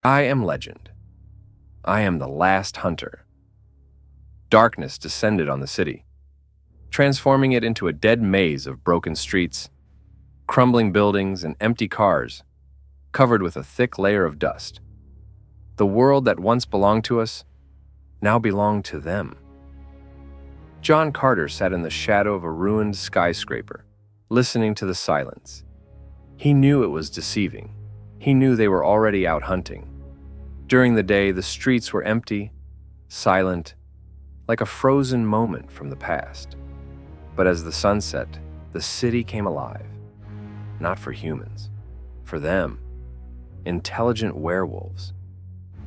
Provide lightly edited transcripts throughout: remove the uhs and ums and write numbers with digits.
I am legend. I am the last hunter. Darkness descended on the city, transforming it into a dead maze of broken streets, crumbling buildings, and empty cars, covered with a thick layer of dust. The world that once belonged to us now belonged to them. John Carter sat in the shadow of a ruined skyscraper, listening to the silence. He knew it was deceiving. He knew they were already out hunting. During the day, the streets were empty, silent, like a frozen moment from the past. But as the sun set, the city came alive. Not for humans. For them. Intelligent werewolves.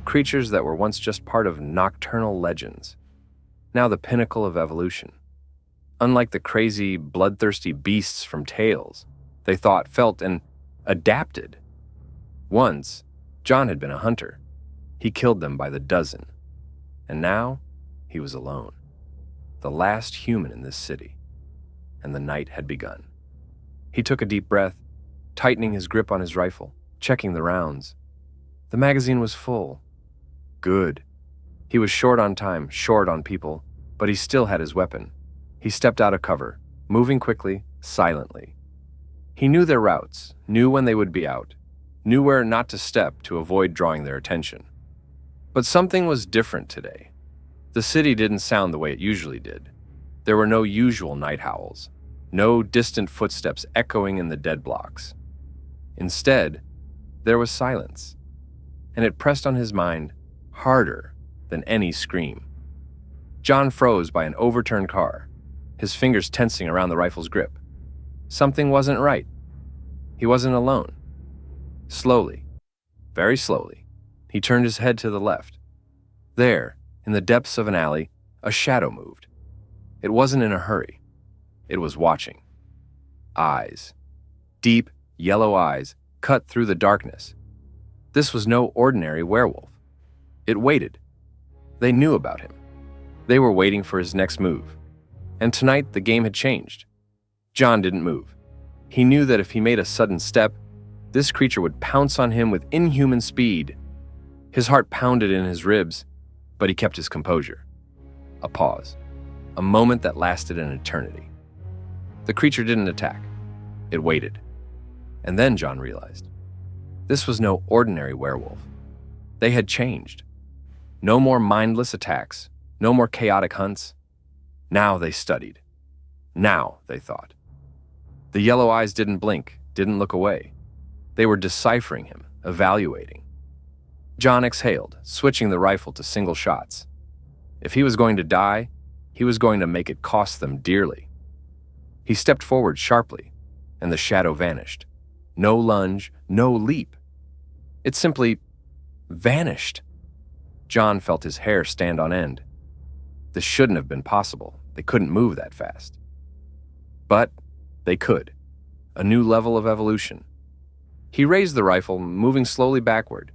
Creatures that were once just part of nocturnal legends. Now the pinnacle of evolution. Unlike the crazy, bloodthirsty beasts from tales, they thought, felt, and adapted. Once, John had been a hunter. He killed them by the dozen. And now, he was alone. The last human in this city. And the night had begun. He took a deep breath, tightening his grip on his rifle, checking the rounds. The magazine was full. Good. He was short on time, short on people, but he still had his weapon. He stepped out of cover, moving quickly, silently. He knew their routes, knew when they would be out, knew where not to step to avoid drawing their attention. But something was different today. The city didn't sound the way it usually did. There were no usual night howls, no distant footsteps echoing in the dead blocks. Instead, there was silence, and it pressed on his mind harder than any scream. John froze by an overturned car, his fingers tensing around the rifle's grip. Something wasn't right. He wasn't alone. Slowly, very slowly, he turned his head to the left. There, in the depths of an alley, a shadow moved. It wasn't in a hurry. It was watching. Eyes. Deep, yellow eyes cut through the darkness. This was no ordinary werewolf. It waited. They knew about him. They were waiting for his next move. And tonight, the game had changed. John didn't move. He knew that if he made a sudden step, this creature would pounce on him with inhuman speed. His heart pounded in his ribs, but he kept his composure. A pause. A moment that lasted an eternity. The creature didn't attack. It waited. And then John realized. This was no ordinary werewolf. They had changed. No more mindless attacks. No more chaotic hunts. Now they studied. Now they thought. The yellow eyes didn't blink, didn't look away. They were deciphering him, evaluating. John exhaled, switching the rifle to single shots. If he was going to die, he was going to make it cost them dearly. He stepped forward sharply, and the shadow vanished. No lunge, no leap. It simply vanished. John felt his hair stand on end. This shouldn't have been possible. They couldn't move that fast. But they could. A new level of evolution. He raised the rifle, moving slowly backward.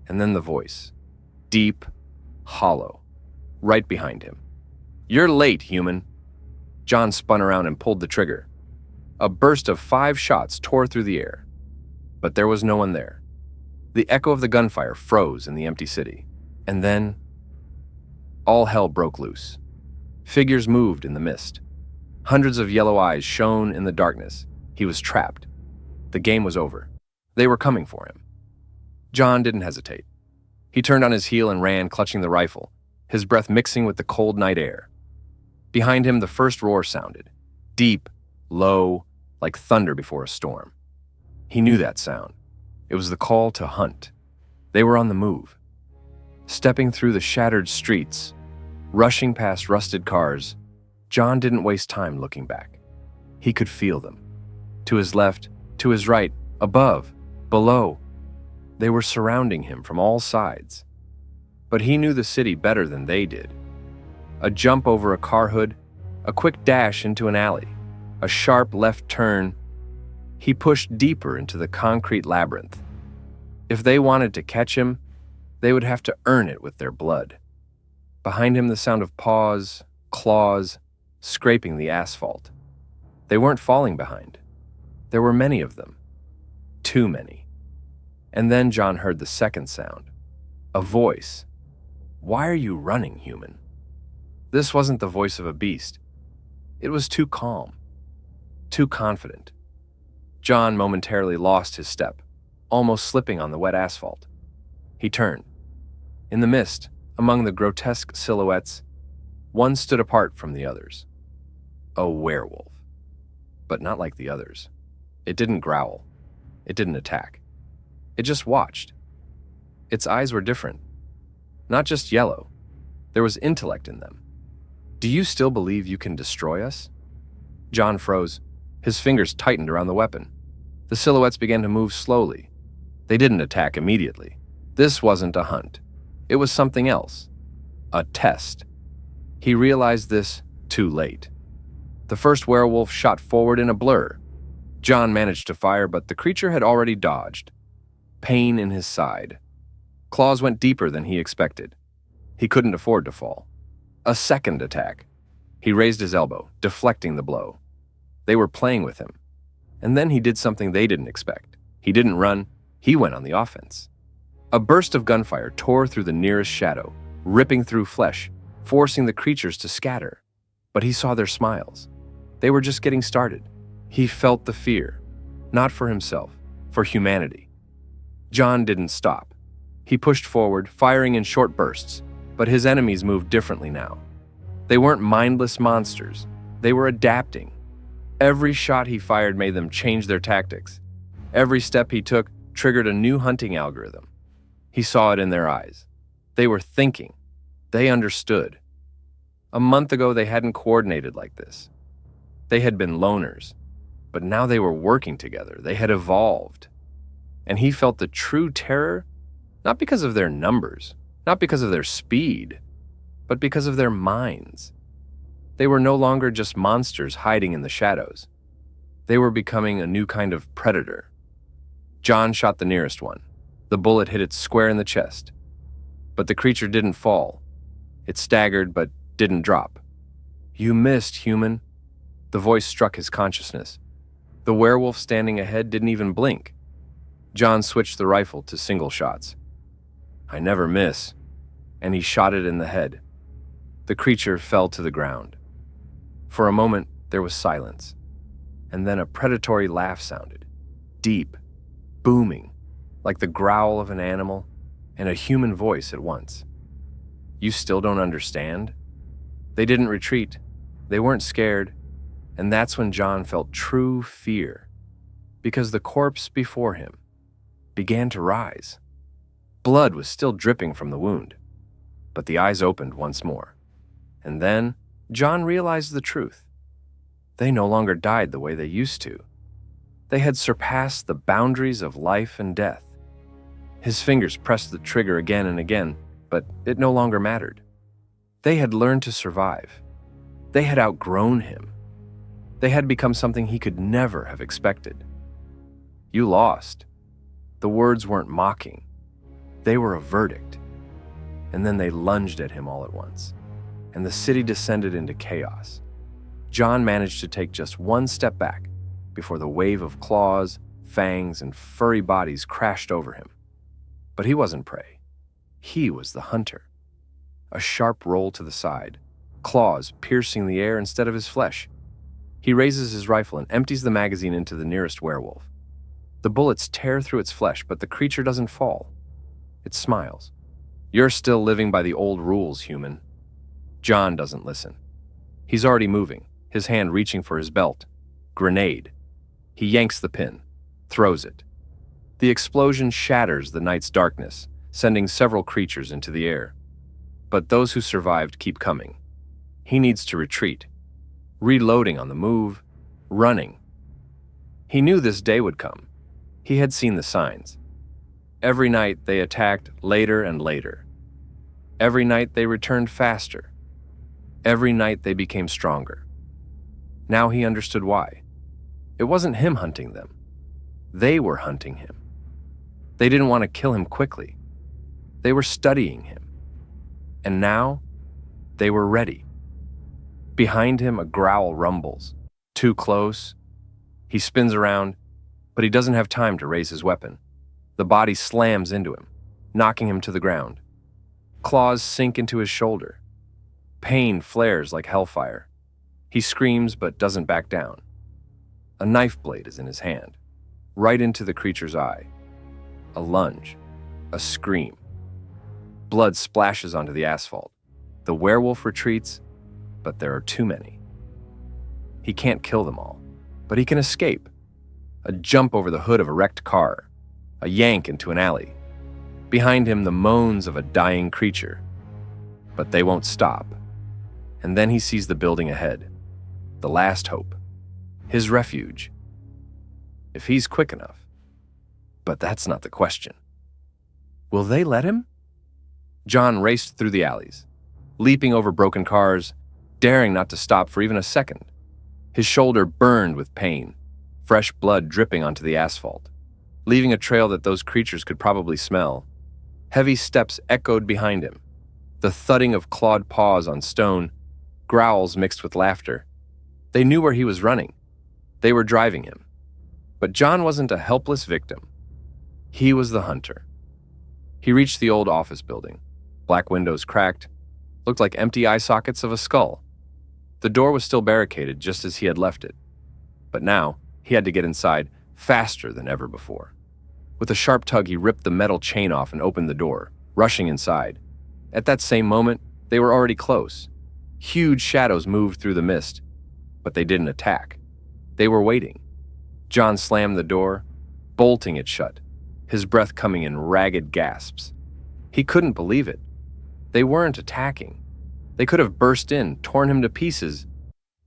And then the voice. Deep, hollow, right behind him. "You're late, human." John spun around and pulled the trigger. A burst of 5 shots tore through the air. But there was no one there. The echo of the gunfire froze in the empty city. And then, all hell broke loose. Figures moved in the mist. Hundreds of yellow eyes shone in the darkness. He was trapped. The game was over. They were coming for him. John didn't hesitate. He turned on his heel and ran, clutching the rifle, his breath mixing with the cold night air. Behind him, the first roar sounded. Deep, low, like thunder before a storm. He knew that sound. It was the call to hunt. They were on the move. Stepping through the shattered streets, rushing past rusted cars, John didn't waste time looking back. He could feel them. To his left, to his right, above, below. They were surrounding him from all sides. But he knew the city better than they did. A jump over a car hood, a quick dash into an alley, a sharp left turn. He pushed deeper into the concrete labyrinth. If they wanted to catch him, they would have to earn it with their blood. Behind him, the sound of paws, claws, scraping the asphalt. They weren't falling behind. There were many of them. Too many. And then John heard the second sound. A voice. "Why are you running, human?" This wasn't the voice of a beast. It was too calm, too confident. John momentarily lost his step, almost slipping on the wet asphalt. He turned. In the mist, among the grotesque silhouettes, one stood apart from the others. A werewolf. But not like the others. It didn't growl. It didn't attack. It just watched. Its eyes were different. Not just yellow. There was intellect in them. "Do you still believe you can destroy us?" John froze. His fingers tightened around the weapon. The silhouettes began to move slowly. They didn't attack immediately. This wasn't a hunt. It was something else. A test. He realized this too late. The first werewolf shot forward in a blur. John managed to fire, but the creature had already dodged. Pain in his side. Claws went deeper than he expected. He couldn't afford to fall. A second attack. He raised his elbow, deflecting the blow. They were playing with him. And then he did something they didn't expect. He didn't run. He went on the offense. A burst of gunfire tore through the nearest shadow, ripping through flesh, forcing the creatures to scatter. But he saw their smiles. They were just getting started. He felt the fear, not for himself, for humanity. John didn't stop. He pushed forward, firing in short bursts, but his enemies moved differently now. They weren't mindless monsters. They were adapting. Every shot he fired made them change their tactics. Every step he took triggered a new hunting algorithm. He saw it in their eyes. They were thinking. They understood. A month ago, they hadn't coordinated like this. They had been loners, but now they were working together. They had evolved. And he felt the true terror, not because of their numbers, not because of their speed, but because of their minds. They were no longer just monsters hiding in the shadows. They were becoming a new kind of predator. John shot the nearest one. The bullet hit it square in the chest. But the creature didn't fall. It staggered but didn't drop. "You missed, human." The voice struck his consciousness. The werewolf standing ahead didn't even blink. John switched the rifle to single shots. "I never miss." And he shot it in the head. The creature fell to the ground. For a moment, there was silence. And then a predatory laugh sounded. Deep, booming, like the growl of an animal and a human voice at once. "You still don't understand?" They didn't retreat. They weren't scared. And that's when John felt true fear. Because the corpse before him began to rise. Blood was still dripping from the wound. But the eyes opened once more. And then John realized the truth. They no longer died the way they used to. They had surpassed the boundaries of life and death. His fingers pressed the trigger again and again, but it no longer mattered. They had learned to survive. They had outgrown him. They had become something he could never have expected. "You lost." The words weren't mocking. They were a verdict. And then they lunged at him all at once, and the city descended into chaos. John managed to take just one step back before the wave of claws, fangs, and furry bodies crashed over him. But he wasn't prey. He was the hunter. A sharp roll to the side, claws piercing the air instead of his flesh. He raises his rifle and empties the magazine into the nearest werewolf. The bullets tear through its flesh, but the creature doesn't fall. It smiles. "You're still living by the old rules, human." John doesn't listen. He's already moving, his hand reaching for his belt. Grenade. He yanks the pin, throws it. The explosion shatters the night's darkness, sending several creatures into the air. But those who survived keep coming. He needs to retreat. Reloading on the move, running. He knew this day would come. He had seen the signs. Every night they attacked later and later. Every night they returned faster. Every night they became stronger. Now he understood why. It wasn't him hunting them. They were hunting him. They didn't want to kill him quickly. They were studying him. And now, they were ready. Behind him, a growl rumbles. Too close. He spins around, but he doesn't have time to raise his weapon. The body slams into him, knocking him to the ground. Claws sink into his shoulder. Pain flares like hellfire. He screams but doesn't back down. A knife blade is in his hand, right into the creature's eye. A lunge. A scream. Blood splashes onto the asphalt. The werewolf retreats, but there are too many. He can't kill them all, but he can escape. A jump over the hood of a wrecked car. A yank into an alley. Behind him, the moans of a dying creature. But they won't stop. And then he sees the building ahead. The last hope. His refuge. If he's quick enough. But that's not the question. Will they let him? John raced through the alleys, leaping over broken cars, daring not to stop for even a second. His shoulder burned with pain, fresh blood dripping onto the asphalt, leaving a trail that those creatures could probably smell. Heavy steps echoed behind him, the thudding of clawed paws on stone, growls mixed with laughter. They knew where he was running. They were driving him. But John wasn't a helpless victim. He was the hunter. He reached the old office building. Black windows cracked, looked like empty eye sockets of a skull. The door was still barricaded just as he had left it. But now, he had to get inside faster than ever before. With a sharp tug, he ripped the metal chain off and opened the door, rushing inside. At that same moment, they were already close. Huge shadows moved through the mist, but they didn't attack. They were waiting. John slammed the door, bolting it shut, his breath coming in ragged gasps. He couldn't believe it. They weren't attacking. They could have burst in, torn him to pieces,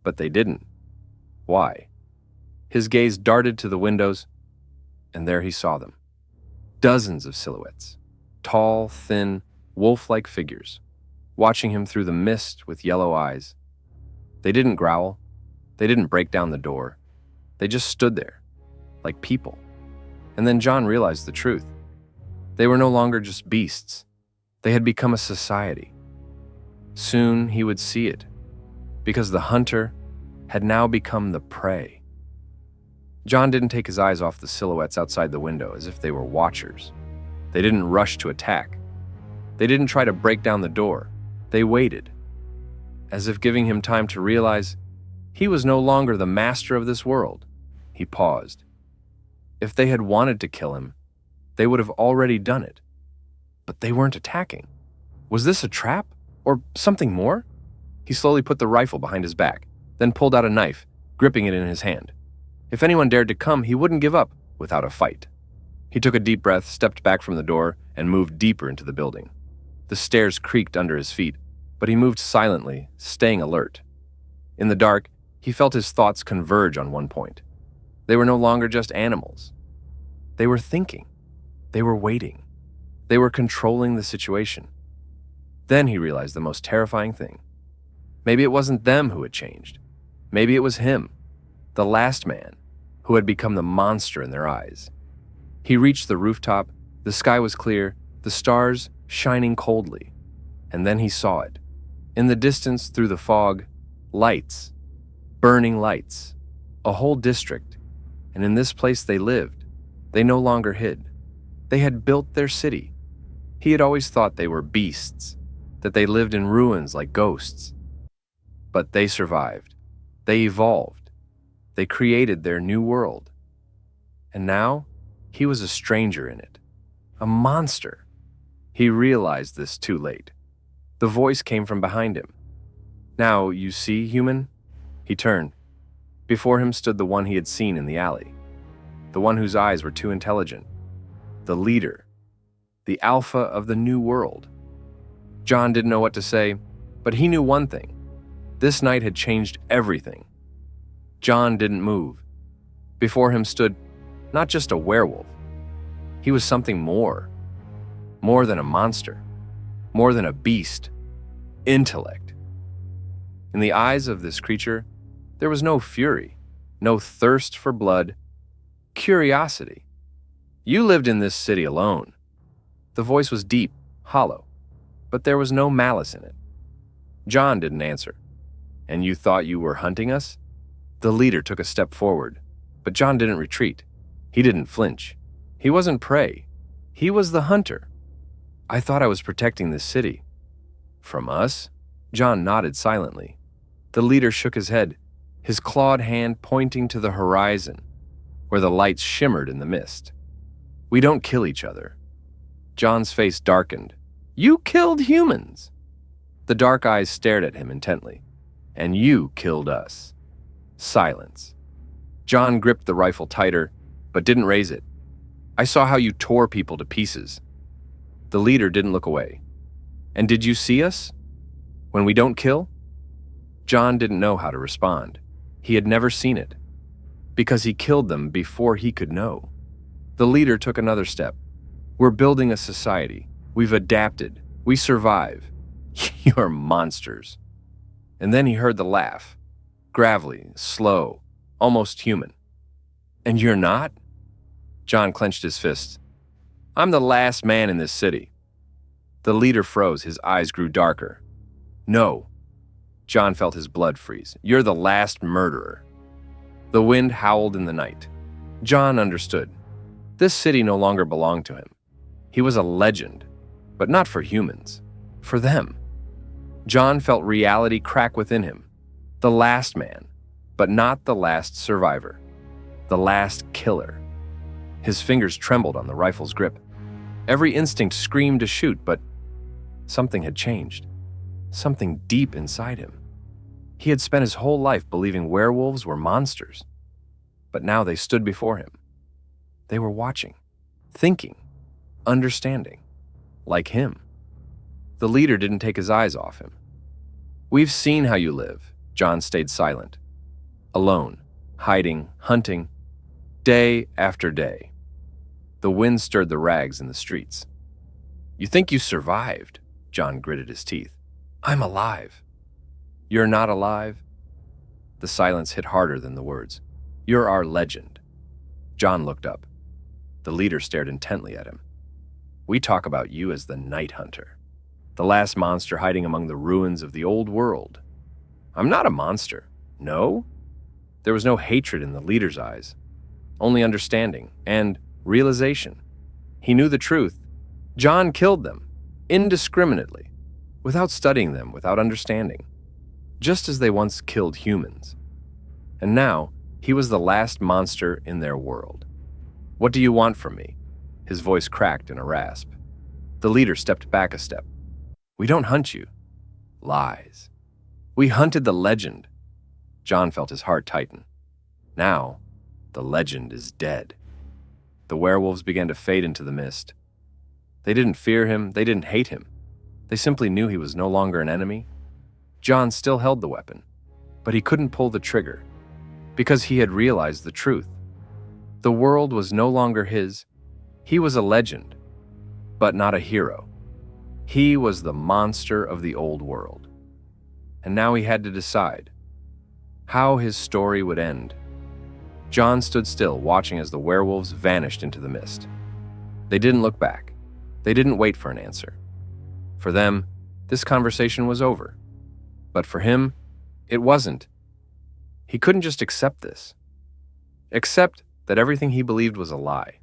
but they didn't. Why? His gaze darted to the windows, and there he saw them. Dozens of silhouettes, tall, thin, wolf-like figures, watching him through the mist with yellow eyes. They didn't growl. They didn't break down the door. They just stood there, like people. And then John realized the truth. They were no longer just beasts. They had become a society. Soon he would see it, because the hunter had now become the prey. John didn't take his eyes off the silhouettes outside the window as if they were watchers. They didn't rush to attack. They didn't try to break down the door. They waited, as if giving him time to realize he was no longer the master of this world. He paused. If they had wanted to kill him, they would have already done it. But they weren't attacking. Was this a trap? Or something more? He slowly put the rifle behind his back, then pulled out a knife, gripping it in his hand. If anyone dared to come, he wouldn't give up without a fight. He took a deep breath, stepped back from the door, and moved deeper into the building. The stairs creaked under his feet, but he moved silently, staying alert. In the dark, he felt his thoughts converge on one point. They were no longer just animals. They were thinking. They were waiting. They were controlling the situation. Then he realized the most terrifying thing. Maybe it wasn't them who had changed. Maybe it was him, the last man, who had become the monster in their eyes. He reached the rooftop. The sky was clear, the stars shining coldly. And then he saw it. In the distance, through the fog, lights, burning lights, a whole district. And in this place they lived. They no longer hid. They had built their city. He had always thought they were beasts, that they lived in ruins like ghosts. But they survived. They evolved. They created their new world. And now, he was a stranger in it. A monster. He realized this too late. The voice came from behind him. "Now, you see, human?" He turned. Before him stood the one he had seen in the alley. The one whose eyes were too intelligent. The leader. The alpha of the new world. John didn't know what to say, but he knew one thing. This night had changed everything. John didn't move. Before him stood not just a werewolf. He was something more. More than a monster. More than a beast. Intellect. In the eyes of this creature, there was no fury, no thirst for blood, curiosity. "You lived in this city alone." The voice was deep, hollow, but there was no malice in it. John didn't answer. "And you thought you were hunting us?" The leader took a step forward, but John didn't retreat. He didn't flinch. He wasn't prey. He was the hunter. I thought I was protecting this city. From us? John nodded silently. The leader shook his head, his clawed hand pointing to the horizon, where the lights shimmered in the mist. We don't kill each other. John's face darkened. You killed humans. The dark eyes stared at him intently. And you killed us. Silence. John gripped the rifle tighter, but didn't raise it. I saw how you tore people to pieces. The leader didn't look away. And did you see us? When we don't kill? John didn't know how to respond. He had never seen it. Because he killed them before he could know. The leader took another step. We're building a society. We've adapted. We survive. You're monsters. And then he heard the laugh. Gravelly, slow, almost human. And you're not? John clenched his fists. I'm the last man in this city. The leader froze. His eyes grew darker. No. John felt his blood freeze. You're the last murderer. The wind howled in the night. John understood. This city no longer belonged to him. He was a legend, but not for humans. For them. John felt reality crack within him. The last man, but not the last survivor. The last killer. His fingers trembled on the rifle's grip. Every instinct screamed to shoot, but something had changed. Something deep inside him. He had spent his whole life believing werewolves were monsters. But now they stood before him. They were watching, thinking, understanding, like him. The leader didn't take his eyes off him. We've seen how you live. John stayed silent. Alone, hiding, hunting, day after day. The wind stirred the rags in the streets. You think you survived? John gritted his teeth. I'm alive. You're not alive? The silence hit harder than the words. You're our legend. John looked up. The leader stared intently at him. We talk about you as the night hunter, the last monster hiding among the ruins of the old world. I'm not a monster. No? There was no hatred in the leader's eyes, only understanding and realization. He knew the truth. John killed them, indiscriminately, without studying them, without understanding, just as they once killed humans. And now, he was the last monster in their world. What do you want from me? His voice cracked in a rasp. The leader stepped back a step. We don't hunt you. Lies. We hunted the legend. John felt his heart tighten. Now, the legend is dead. The werewolves began to fade into the mist. They didn't fear him, they didn't hate him. They simply knew he was no longer an enemy. John still held the weapon, but he couldn't pull the trigger, because he had realized the truth. The world was no longer his. He was a legend, but not a hero. He was the monster of the old world. And now he had to decide how his story would end. John stood still, watching as the werewolves vanished into the mist. They didn't look back. They didn't wait for an answer. For them, this conversation was over. But for him, it wasn't. He couldn't just accept this. Accept that everything he believed was a lie.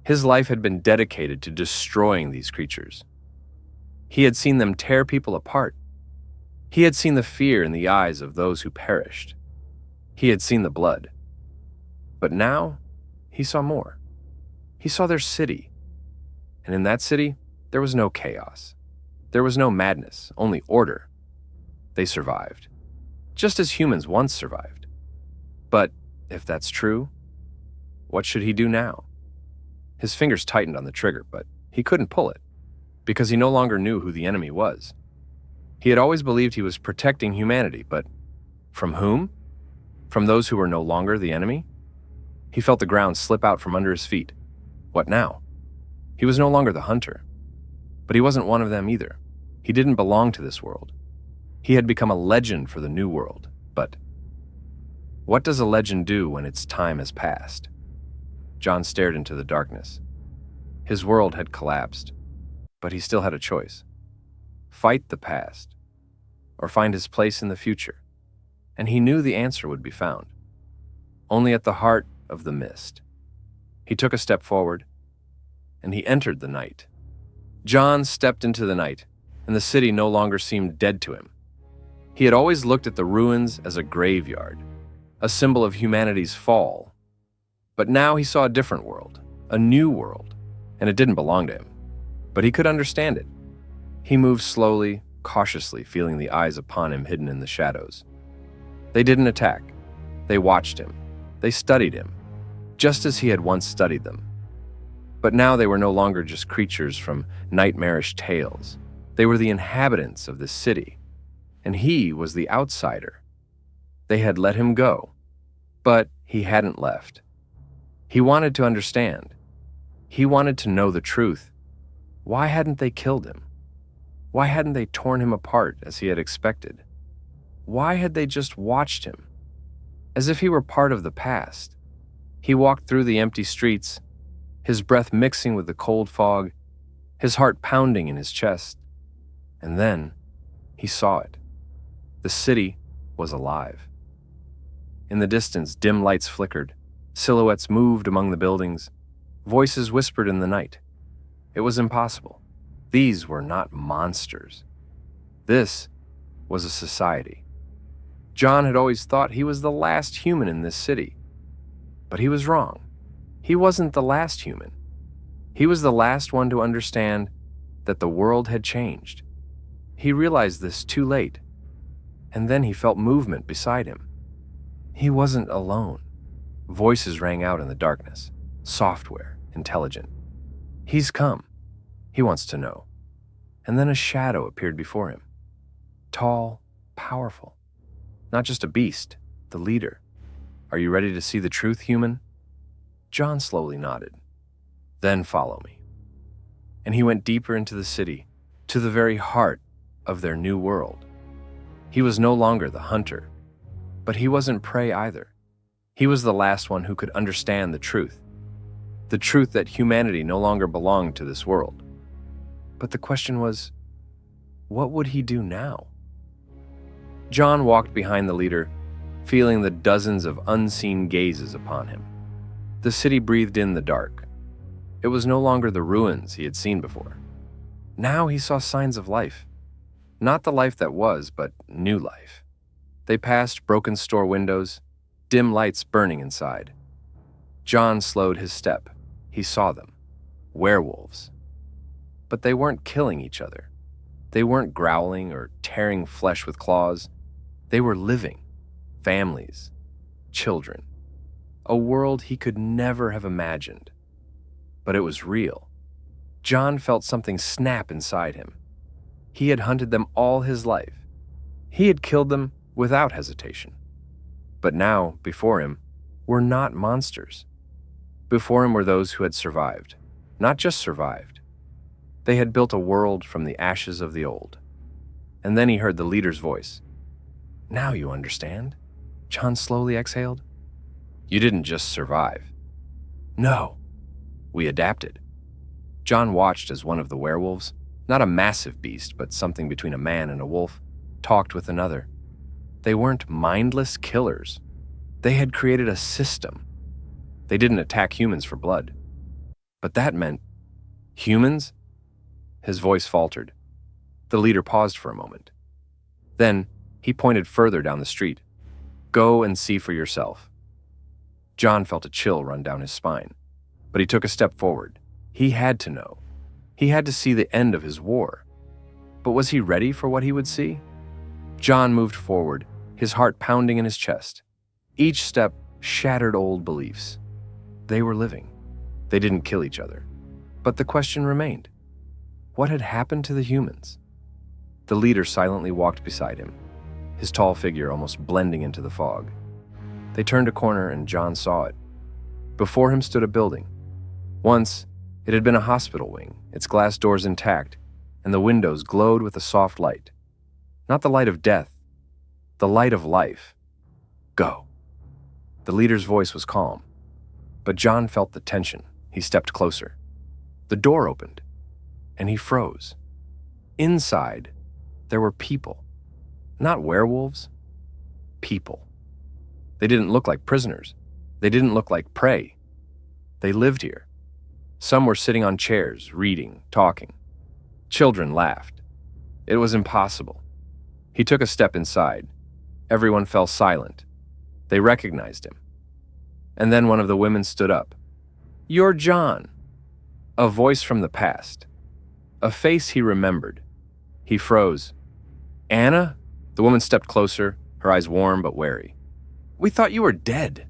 His life had been dedicated to destroying these creatures. He had seen them tear people apart. He had seen the fear in the eyes of those who perished. He had seen the blood. But now, he saw more. He saw their city. And in that city, there was no chaos. There was no madness, only order. They survived, just as humans once survived. But if that's true, what should he do now? His fingers tightened on the trigger, but he couldn't pull it, because he no longer knew who the enemy was. He had always believed he was protecting humanity, but from whom? From those who were no longer the enemy? He felt the ground slip out from under his feet. What now? He was no longer the hunter, but he wasn't one of them either. He didn't belong to this world. He had become a legend for the new world, but what does a legend do when its time has passed? John stared into the darkness. His world had collapsed, but he still had a choice. Fight the past, or find his place in the future. And he knew the answer would be found, only at the heart of the mist. He took a step forward, and he entered the night. John stepped into the night, and the city no longer seemed dead to him. He had always looked at the ruins as a graveyard, a symbol of humanity's fall. But now he saw a different world, a new world, and it didn't belong to him. But he could understand it. He moved slowly, cautiously, feeling the eyes upon him hidden in the shadows. They didn't attack. They watched him. They studied him, just as he had once studied them. But now they were no longer just creatures from nightmarish tales. They were the inhabitants of this city, and he was the outsider. They had let him go, but he hadn't left. He wanted to understand. He wanted to know the truth. Why hadn't they killed him? Why hadn't they torn him apart as he had expected? Why had they just watched him? As if he were part of the past. He walked through the empty streets, his breath mixing with the cold fog, his heart pounding in his chest. And then he saw it. The city was alive. In the distance, dim lights flickered. Silhouettes moved among the buildings. Voices whispered in the night. It was impossible. These were not monsters. This was a society. John had always thought he was the last human in this city. But he was wrong. He wasn't the last human. He was the last one to understand that the world had changed. He realized this too late, and then he felt movement beside him. He wasn't alone. Voices rang out in the darkness, software, intelligent. He's come. He wants to know. And then a shadow appeared before him. Tall, powerful. Not just a beast, the leader. Are you ready to see the truth, human? John slowly nodded. Then follow me. And he went deeper into the city, to the very heart of their new world. He was no longer the hunter, but he wasn't prey either. He was the last one who could understand the truth that humanity no longer belonged to this world. But the question was, what would he do now? John walked behind the leader, feeling the dozens of unseen gazes upon him. The city breathed in the dark. It was no longer the ruins he had seen before. Now he saw signs of life. Not the life that was, but new life. They passed broken store windows, dim lights burning inside. John slowed his step. He saw them. Werewolves. But they weren't killing each other. They weren't growling or tearing flesh with claws. They were living. Families. Children. A world he could never have imagined. But it was real. John felt something snap inside him. He had hunted them all his life. He had killed them without hesitation. But now, before him, were not monsters. Before him were those who had survived. Not just survived. They had built a world from the ashes of the old. And then he heard the leader's voice. Now you understand? John slowly exhaled. You didn't just survive. No, we adapted. John watched as one of the werewolves, not a massive beast, but something between a man and a wolf, talked with another. They weren't mindless killers. They had created a system. They didn't attack humans for blood. But that meant humans? His voice faltered. The leader paused for a moment. Then he pointed further down the street. Go and see for yourself. John felt a chill run down his spine, but he took a step forward. He had to know. He had to see the end of his war. But was he ready for what he would see? John moved forward, his heart pounding in his chest. Each step shattered old beliefs. They were living. They didn't kill each other. But the question remained. What had happened to the humans? The leader silently walked beside him, his tall figure almost blending into the fog. They turned a corner and John saw it. Before him stood a building. Once, it had been a hospital wing, its glass doors intact, and the windows glowed with a soft light. Not the light of death, the light of life. Go. The leader's voice was calm, but John felt the tension. He stepped closer. The door opened, and he froze. Inside, there were people. Not werewolves, people. They didn't look like prisoners. They didn't look like prey. They lived here. Some were sitting on chairs, reading, talking. Children laughed. It was impossible. He took a step inside. Everyone fell silent. They recognized him. And then one of the women stood up. "You're John." A voice from the past. A face he remembered. He froze. "Anna?" The woman stepped closer, her eyes warm but wary. "We thought you were dead."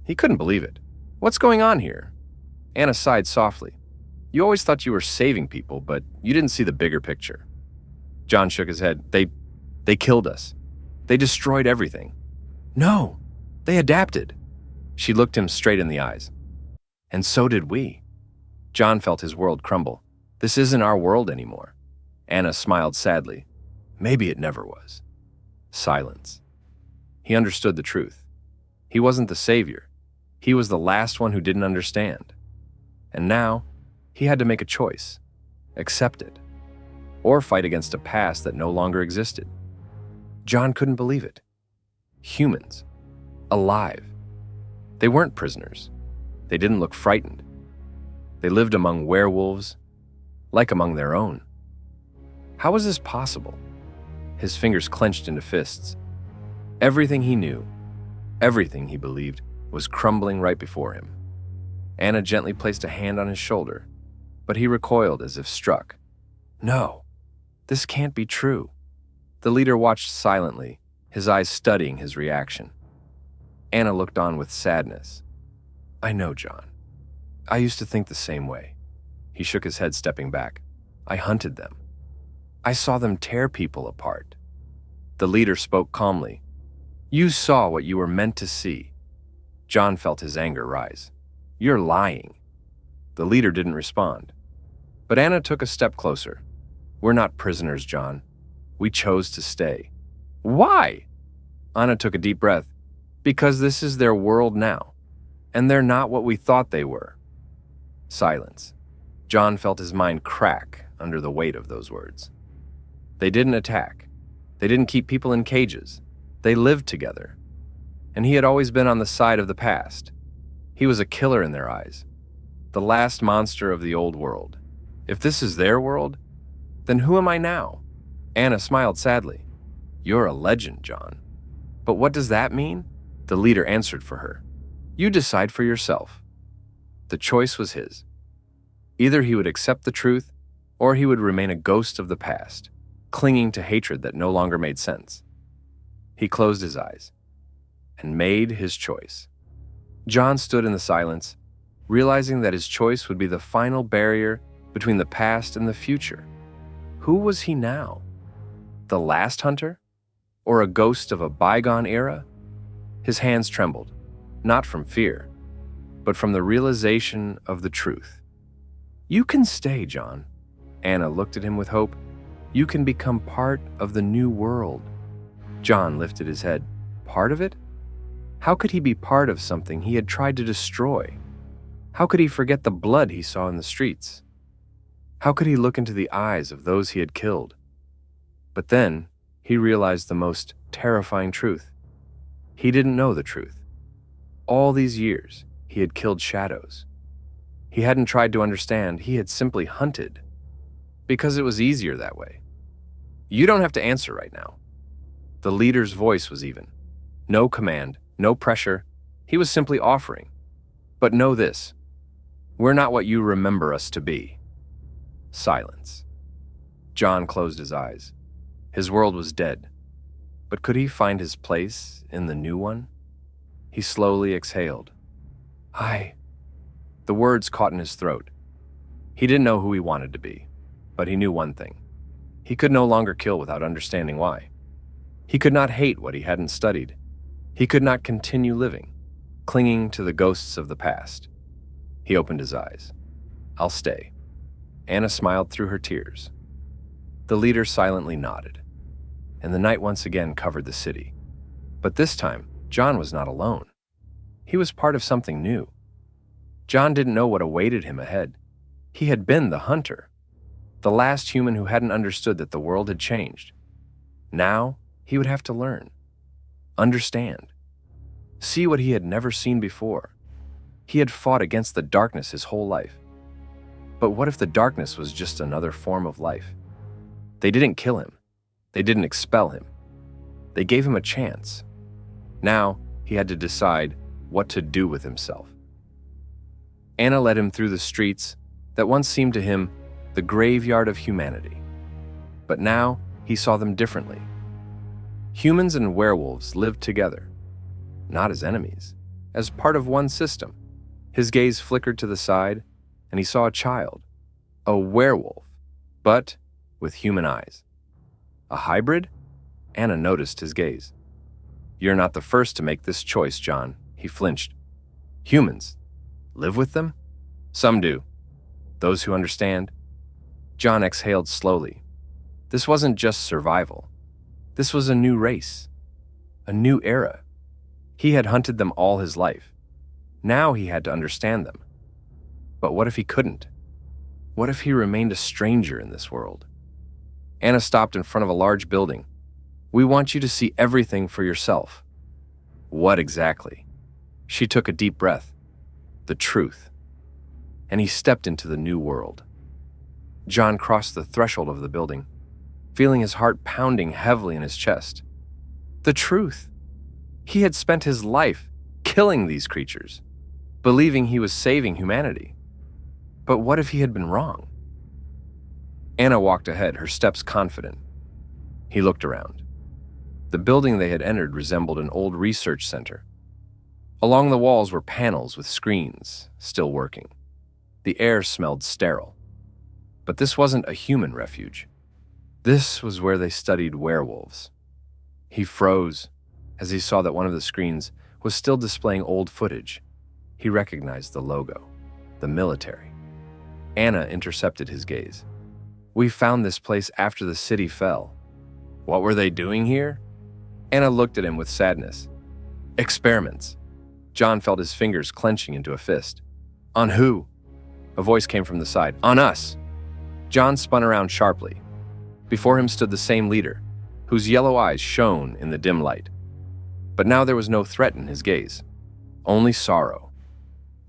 He couldn't believe it. "What's going on here?" Anna sighed softly. "You always thought you were saving people, but you didn't see the bigger picture." John shook his head. They killed us. They destroyed everything." "No, they adapted." She looked him straight in the eyes. "And so did we." John felt his world crumble. "This isn't our world anymore." Anna smiled sadly. "Maybe it never was." Silence. He understood the truth. He wasn't the savior. He was the last one who didn't understand. And now, he had to make a choice. Accept it. Or fight against a past that no longer existed. John couldn't believe it. Humans. Alive. They weren't prisoners. They didn't look frightened. They lived among werewolves, like among their own. How was this possible? His fingers clenched into fists. Everything he knew, everything he believed, was crumbling right before him. Anna gently placed a hand on his shoulder, but he recoiled as if struck. "No, this can't be true." The leader watched silently, his eyes studying his reaction. Anna looked on with sadness. "I know, John. I used to think the same way." He shook his head, stepping back. "I hunted them. I saw them tear people apart." The leader spoke calmly. "You saw what you were meant to see." John felt his anger rise. "You're lying." The leader didn't respond. But Anna took a step closer. "We're not prisoners, John. We chose to stay." "Why?" Anna took a deep breath. "Because this is their world now, and they're not what we thought they were." Silence. John felt his mind crack under the weight of those words. They didn't attack. They didn't keep people in cages. They lived together. And he had always been on the side of the past. He was a killer in their eyes. The last monster of the old world. If this is their world, then who am I now? Anna smiled sadly. "You're a legend, John." "But what does that mean?" The leader answered for her. "You decide for yourself." The choice was his. Either he would accept the truth, or he would remain a ghost of the past, clinging to hatred that no longer made sense. He closed his eyes and made his choice. John stood in the silence, realizing that his choice would be the final barrier between the past and the future. Who was he now? The last hunter? Or a ghost of a bygone era? His hands trembled, not from fear, but from the realization of the truth. "You can stay, John." Anna looked at him with hope. "You can become part of the new world." John lifted his head. Part of it? How could he be part of something he had tried to destroy? How could he forget the blood he saw in the streets? How could he look into the eyes of those he had killed? But then, he realized the most terrifying truth. He didn't know the truth. All these years, he had killed shadows. He hadn't tried to understand, he had simply hunted. Because it was easier that way. "You don't have to answer right now." The leader's voice was even. No command, no pressure. He was simply offering. "But know this. We're not what you remember us to be." Silence. John closed his eyes. His world was dead. But could he find his place in the new one? He slowly exhaled. The words caught in his throat. He didn't know who he wanted to be, but he knew one thing. He could no longer kill without understanding why. He could not hate what he hadn't studied. He could not continue living, clinging to the ghosts of the past. He opened his eyes. "I'll stay." Anna smiled through her tears. The leader silently nodded, and the night once again covered the city. But this time, John was not alone. He was part of something new. John didn't know what awaited him ahead. He had been the hunter, the last human who hadn't understood that the world had changed. Now, he would have to learn, understand, see what he had never seen before. He had fought against the darkness his whole life. But what if the darkness was just another form of life? They didn't kill him. They didn't expel him. They gave him a chance. Now he had to decide what to do with himself. Anna led him through the streets that once seemed to him the graveyard of humanity. But now he saw them differently. Humans and werewolves lived together, not as enemies, as part of one system. His gaze flickered to the side, and he saw a child, a werewolf, but with human eyes. A hybrid? Anna noticed his gaze. "You're not the first to make this choice, John," he flinched. "Humans live with them?" "Some do. Those who understand." John exhaled slowly. This wasn't just survival. This was a new race, a new era. He had hunted them all his life. Now he had to understand them. But what if he couldn't? What if he remained a stranger in this world? Anna stopped in front of a large building. "We want you to see everything for yourself." "What exactly?" She took a deep breath. "The truth." And he stepped into the new world. John crossed the threshold of the building, feeling his heart pounding heavily in his chest. The truth. He had spent his life killing these creatures, believing he was saving humanity. But what if he had been wrong? Anna walked ahead, her steps confident. He looked around. The building they had entered resembled an old research center. Along the walls were panels with screens, still working. The air smelled sterile. But this wasn't a human refuge. This was where they studied werewolves. He froze as he saw that one of the screens was still displaying old footage. He recognized the logo, the military. Anna intercepted his gaze. "We found this place after the city fell." "What were they doing here?" Anna looked at him with sadness. "Experiments." John felt his fingers clenching into a fist. "On who?" A voice came from the side. "On us." John spun around sharply. Before him stood the same leader, whose yellow eyes shone in the dim light. But now there was no threat in his gaze, only sorrow.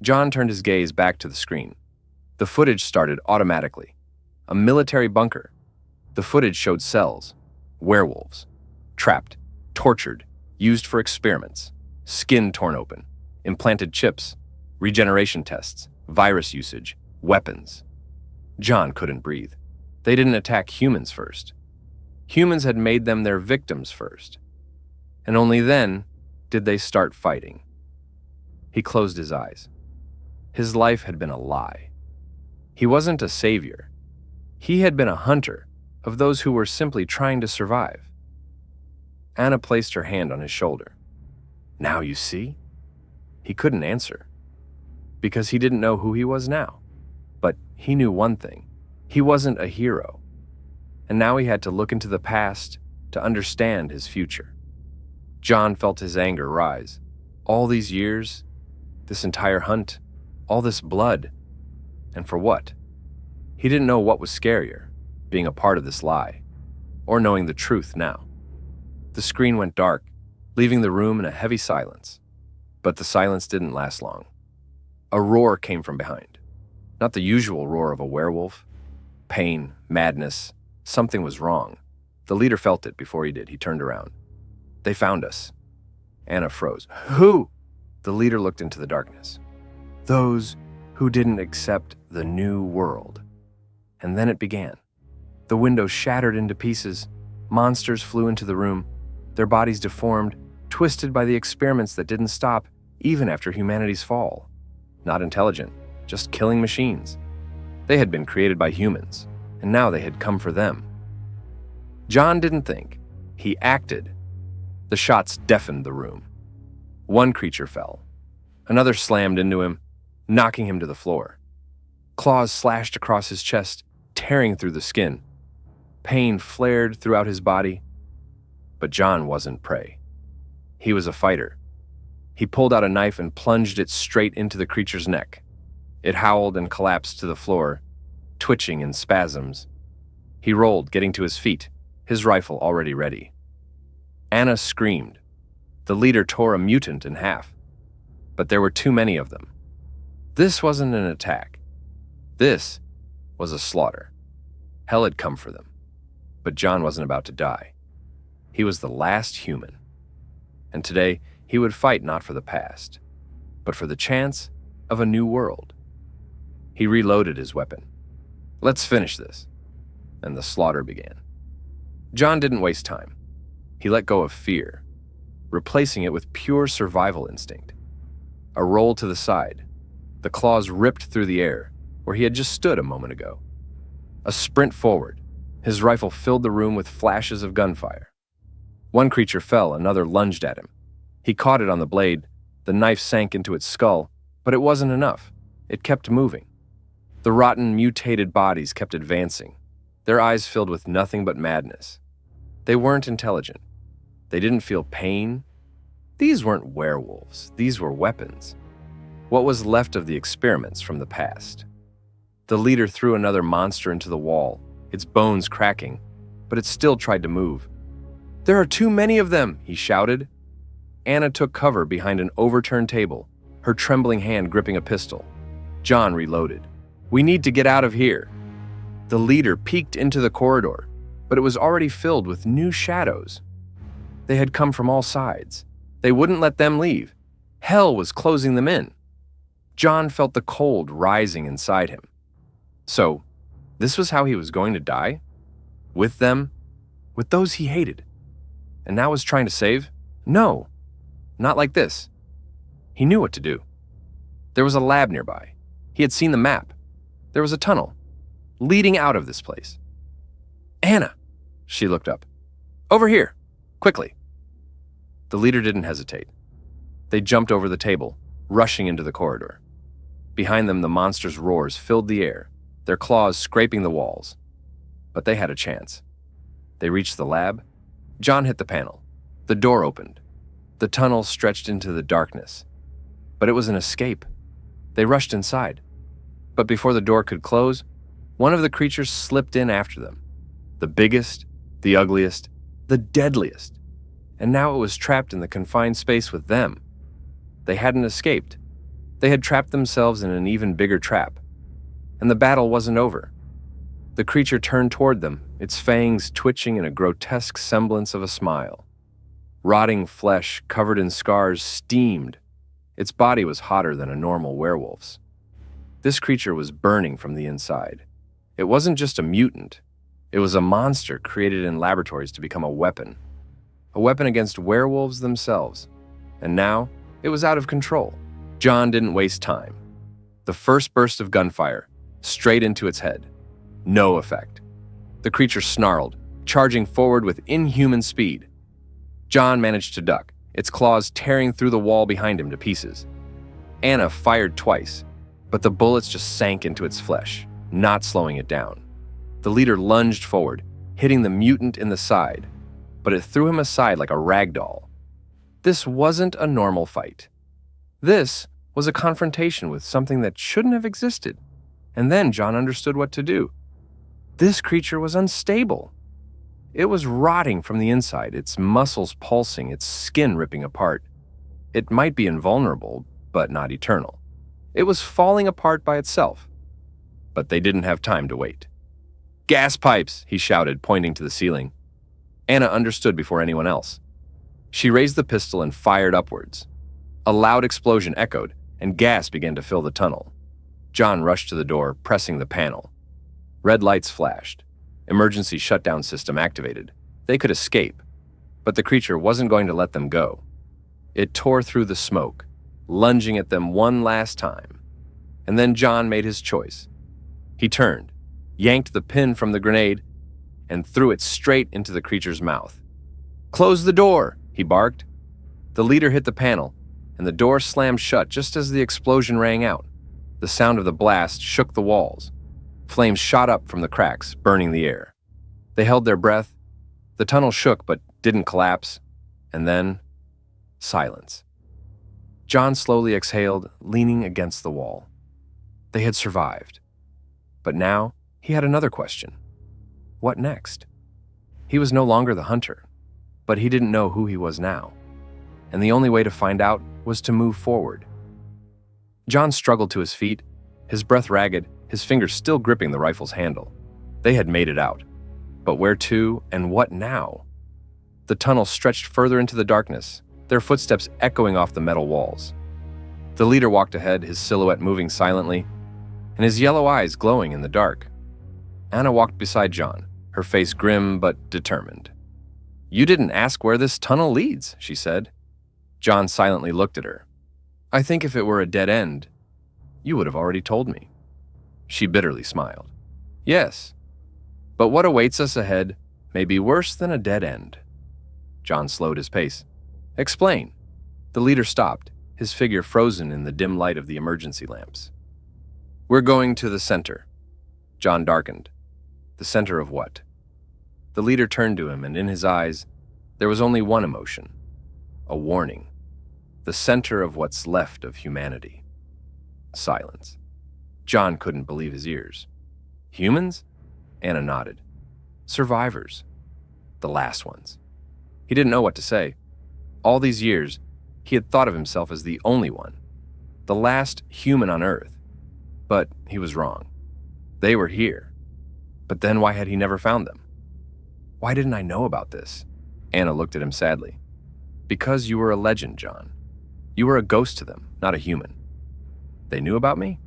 John turned his gaze back to the screen. The footage started automatically. A military bunker. The footage showed cells, werewolves, trapped, tortured, used for experiments, skin torn open, implanted chips, regeneration tests, virus usage, weapons. John couldn't breathe. They didn't attack humans first. Humans had made them their victims first. And only then did they start fighting. He closed his eyes. His life had been a lie. He wasn't a savior. He had been a hunter of those who were simply trying to survive. Anna placed her hand on his shoulder. "Now you see?" He couldn't answer, because he didn't know who he was now. But he knew one thing. He wasn't a hero. And now he had to look into the past to understand his future. John felt his anger rise. All these years, this entire hunt, all this blood. And for what? He didn't know what was scarier, being a part of this lie, or knowing the truth now. The screen went dark, leaving the room in a heavy silence. But the silence didn't last long. A roar came from behind. Not the usual roar of a werewolf. Pain, madness, something was wrong. The leader felt it before he did. He turned around. "They found us." Anna froze. "Who?" The leader looked into the darkness. "Those who didn't accept the new world." And then it began. The window shattered into pieces. Monsters flew into the room, their bodies deformed, twisted by the experiments that didn't stop even after humanity's fall. Not intelligent, just killing machines. They had been created by humans, and now they had come for them. John didn't think. He acted. The shots deafened the room. One creature fell. Another slammed into him, knocking him to the floor. Claws slashed across his chest, tearing through the skin. Pain flared throughout his body. But John wasn't prey. He was a fighter. He pulled out a knife and plunged it straight into the creature's neck. It howled and collapsed to the floor, twitching in spasms. He rolled, getting to his feet, his rifle already ready. Anna screamed. The leader tore a mutant in half. But there were too many of them. This wasn't an attack. This was a slaughter. Hell had come for them. But John wasn't about to die. He was the last human. And today, he would fight not for the past, but for the chance of a new world. He reloaded his weapon. Let's finish this. And the slaughter began. John didn't waste time. He let go of fear, replacing it with pure survival instinct. A roll to the side. The claws ripped through the air, where he had just stood a moment ago. A sprint forward. His rifle filled the room with flashes of gunfire. One creature fell, another lunged at him. He caught it on the blade. The knife sank into its skull, but it wasn't enough. It kept moving. The rotten, mutated bodies kept advancing, their eyes filled with nothing but madness. They weren't intelligent. They didn't feel pain. These weren't werewolves. These were weapons. What was left of the experiments from the past. The leader threw another monster into the wall, its bones cracking, but it still tried to move. "There are too many of them," he shouted. Anna took cover behind an overturned table, her trembling hand gripping a pistol. John reloaded. "We need to get out of here." The leader peeked into the corridor, but it was already filled with new shadows. They had come from all sides. They wouldn't let them leave. Hell was closing them in. John felt the cold rising inside him. So, this was how he was going to die? With them? With those he hated? And now was trying to save? No, not like this. He knew what to do. There was a lab nearby. He had seen the map. There was a tunnel leading out of this place. "Anna," she looked up. "Over here, quickly." The leader didn't hesitate. They jumped over the table, rushing into the corridor. Behind them, the monster's roars filled the air, their claws scraping the walls. But they had a chance. They reached the lab. John hit the panel. The door opened. The tunnel stretched into the darkness. But it was an escape. They rushed inside. But before the door could close, one of the creatures slipped in after them. The biggest, the ugliest, the deadliest. And now it was trapped in the confined space with them. They hadn't escaped. They had trapped themselves in an even bigger trap. And the battle wasn't over. The creature turned toward them, its fangs twitching in a grotesque semblance of a smile. Rotting flesh, covered in scars, steamed. Its body was hotter than a normal werewolf's. This creature was burning from the inside. It wasn't just a mutant. It was a monster created in laboratories to become a weapon. A weapon against werewolves themselves. And now, it was out of control. John didn't waste time. The first burst of gunfire, straight into its head. No effect. The creature snarled, charging forward with inhuman speed. John managed to duck, its claws tearing through the wall behind him to pieces. Anna fired twice, but the bullets just sank into its flesh, not slowing it down. The leader lunged forward, hitting the mutant in the side, but it threw him aside like a rag doll. This wasn't a normal fight. This was a confrontation with something that shouldn't have existed. And then John understood what to do. This creature was unstable. It was rotting from the inside, its muscles pulsing, its skin ripping apart. It might be invulnerable, but not eternal. It was falling apart by itself. But they didn't have time to wait. "Gas pipes!" he shouted, pointing to the ceiling. Anna understood before anyone else. She raised the pistol and fired upwards. A loud explosion echoed, and gas began to fill the tunnel. John rushed to the door, pressing the panel. Red lights flashed. Emergency shutdown system activated. They could escape, but the creature wasn't going to let them go. It tore through the smoke, lunging at them one last time. And then John made his choice. He turned, yanked the pin from the grenade, and threw it straight into the creature's mouth. "Close the door!" he barked. The leader hit the panel, and the door slammed shut just as the explosion rang out. The sound of the blast shook the walls. Flames shot up from the cracks, burning the air. They held their breath. The tunnel shook but didn't collapse. And then, silence. John slowly exhaled, leaning against the wall. They had survived. But now, he had another question. What next? He was no longer the hunter, but he didn't know who he was now. And the only way to find out was to move forward. John struggled to his feet, his breath ragged, his fingers still gripping the rifle's handle. They had made it out. But where to and what now? The tunnel stretched further into the darkness, their footsteps echoing off the metal walls. The leader walked ahead, his silhouette moving silently, and his yellow eyes glowing in the dark. Anna walked beside John, her face grim but determined. "You didn't ask where this tunnel leads," she said. John silently looked at her. "I think if it were a dead end, you would have already told me." She bitterly smiled. "Yes, but what awaits us ahead may be worse than a dead end." John slowed his pace. "Explain." The leader stopped, his figure frozen in the dim light of the emergency lamps. "We're going to the center." John darkened. The center of what? The leader turned to him, and in his eyes, there was only one emotion. A warning. The center of what's left of humanity. Silence. John couldn't believe his ears. Humans? Anna nodded. Survivors. The last ones. He didn't know what to say. All these years, he had thought of himself as the only one, the last human on Earth. But he was wrong. They were here. But then why had he never found them? "Why didn't I know about this?" Anna looked at him sadly. "Because you were a legend, John. You were a ghost to them, not a human." "They knew about me?"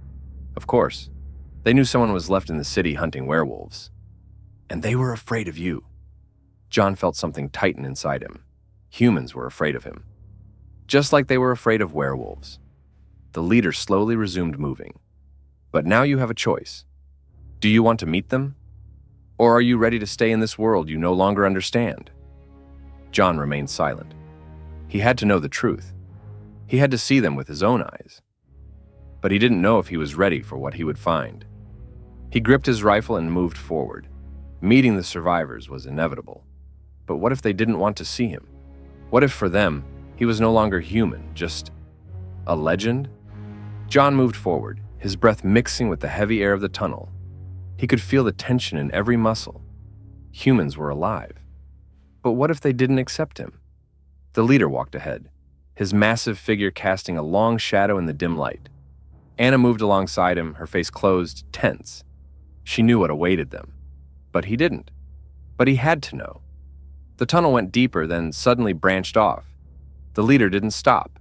"Of course. They knew someone was left in the city hunting werewolves. And they were afraid of you." John felt something tighten inside him. Humans were afraid of him. Just like they were afraid of werewolves. The leader slowly resumed moving. "But now you have a choice. Do you want to meet them? Or are you ready to stay in this world you no longer understand?" John remained silent. He had to know the truth. He had to see them with his own eyes. But he didn't know if he was ready for what he would find. He gripped his rifle and moved forward. Meeting the survivors was inevitable. But what if they didn't want to see him? What if for them, he was no longer human, just a legend? John moved forward, his breath mixing with the heavy air of the tunnel. He could feel the tension in every muscle. Humans were alive. But what if they didn't accept him? The leader walked ahead, his massive figure casting a long shadow in the dim light. Anna moved alongside him, her face closed, tense. She knew what awaited them. But he didn't. But he had to know. The tunnel went deeper, then suddenly branched off. The leader didn't stop.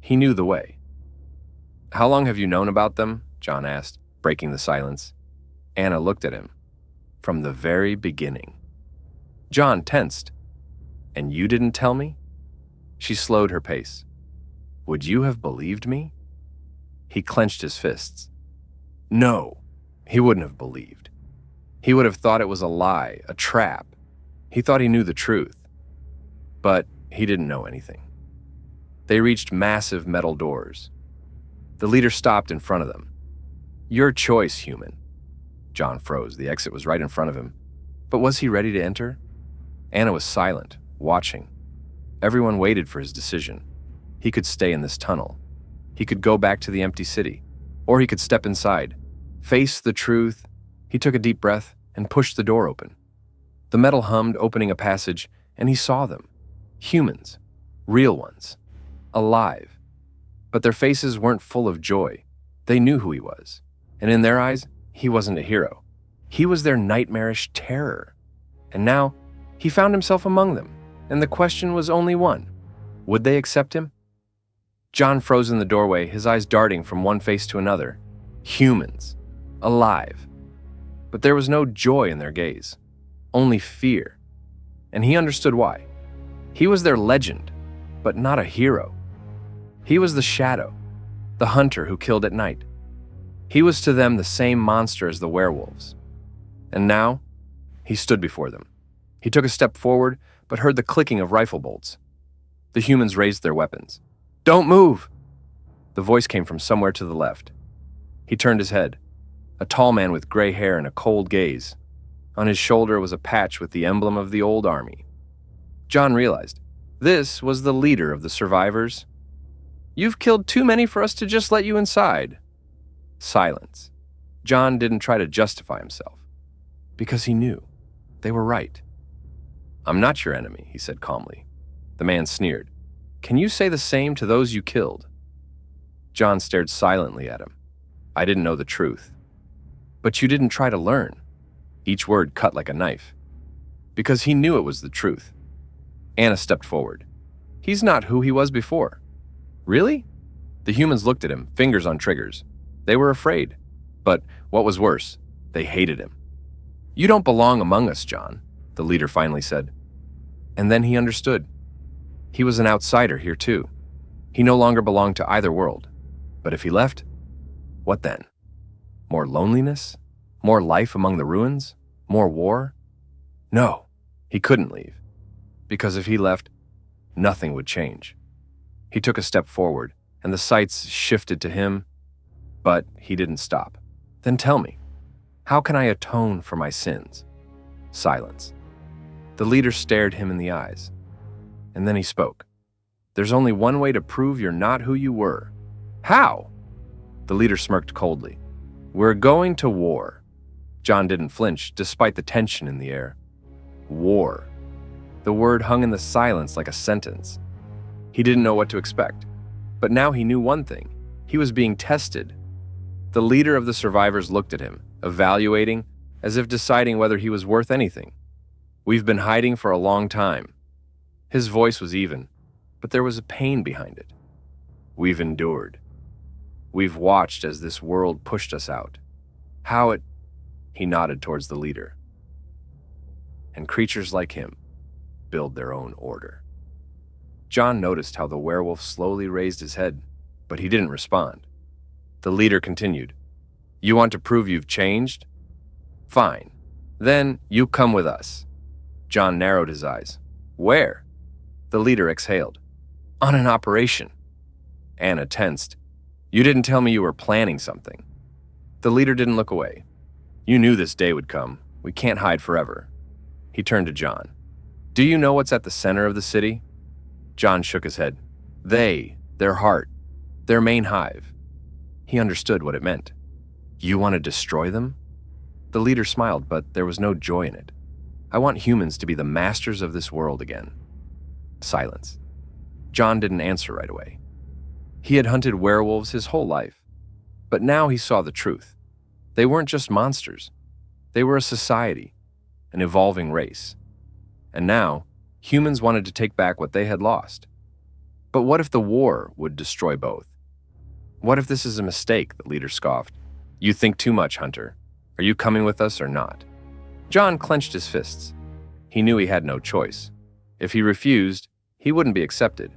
He knew the way. "How long have you known about them?" John asked, breaking the silence. Anna looked at him. "From the very beginning." John tensed. "And you didn't tell me?" She slowed her pace. "Would you have believed me?" He clenched his fists. No, he wouldn't have believed. He would have thought it was a lie, a trap. He thought he knew the truth. But he didn't know anything. They reached massive metal doors. The leader stopped in front of them. "Your choice, human." John froze. The exit was right in front of him. But was he ready to enter? Anna was silent, watching. Everyone waited for his decision. He could stay in this tunnel. He could go back to the empty city. Or he could step inside, face the truth. He took a deep breath and pushed the door open. The metal hummed, opening a passage, and he saw them. Humans. Real ones. Alive. But their faces weren't full of joy. They knew who he was. And in their eyes, he wasn't a hero. He was their nightmarish terror. And now, he found himself among them, and the question was only one. Would they accept him? John froze in the doorway, his eyes darting from one face to another. Humans. Alive. But there was no joy in their gaze. Only fear. And he understood why. He was their legend, but not a hero. He was the shadow, the hunter who killed at night. He was to them the same monster as the werewolves. And now, he stood before them. He took a step forward, but heard the clicking of rifle bolts. The humans raised their weapons. "Don't move!" The voice came from somewhere to the left. He turned his head. A tall man with gray hair and a cold gaze. On his shoulder was a patch with the emblem of the old army. John realized this was the leader of the survivors. "You've killed too many for us to just let you inside." Silence. John didn't try to justify himself, because he knew they were right. "I'm not your enemy," he said calmly. The man sneered. "Can you say the same to those you killed?" John stared silently at him. "I didn't know the truth." But you didn't try to learn. Each word cut like a knife. Because he knew it was the truth. Anna stepped forward. He's not who he was before. Really? The humans looked at him, fingers on triggers. They were afraid. But what was worse, they hated him. You don't belong among us, John, the leader finally said. And then he understood. He was an outsider here too. He no longer belonged to either world. But if he left, what then? More loneliness? More life among the ruins? More war? No, he couldn't leave. Because if he left, nothing would change. He took a step forward, and the sights shifted to him, but he didn't stop. Then tell me, how can I atone for my sins? Silence. The leader stared him in the eyes, and then he spoke. There's only one way to prove you're not who you were. How? The leader smirked coldly. We're going to war. John didn't flinch, despite the tension in the air. War. The word hung in the silence like a sentence. He didn't know what to expect. But now he knew one thing. He was being tested. The leader of the survivors looked at him, evaluating, as if deciding whether he was worth anything. We've been hiding for a long time. His voice was even, but there was a pain behind it. We've endured. We've watched as this world pushed us out. He nodded towards the leader. And creatures like him build their own order. John noticed how the werewolf slowly raised his head, but he didn't respond. The leader continued. You want to prove you've changed? Fine. Then you come with us. John narrowed his eyes. Where? The leader exhaled. On an operation. Anna tensed. You didn't tell me you were planning something. The leader didn't look away. You knew this day would come. We can't hide forever. He turned to John. Do you know what's at the center of the city? John shook his head. Their heart, their main hive. He understood what it meant. You want to destroy them? The leader smiled, but there was no joy in it. I want humans to be the masters of this world again. Silence. John didn't answer right away. He had hunted werewolves his whole life, but now he saw the truth. They weren't just monsters. They were a society, an evolving race. And now, humans wanted to take back what they had lost. But what if the war would destroy both? What if this is a mistake? The leader scoffed. You think too much, Hunter. Are you coming with us or not? John clenched his fists. He knew he had no choice. If he refused, he wouldn't be accepted.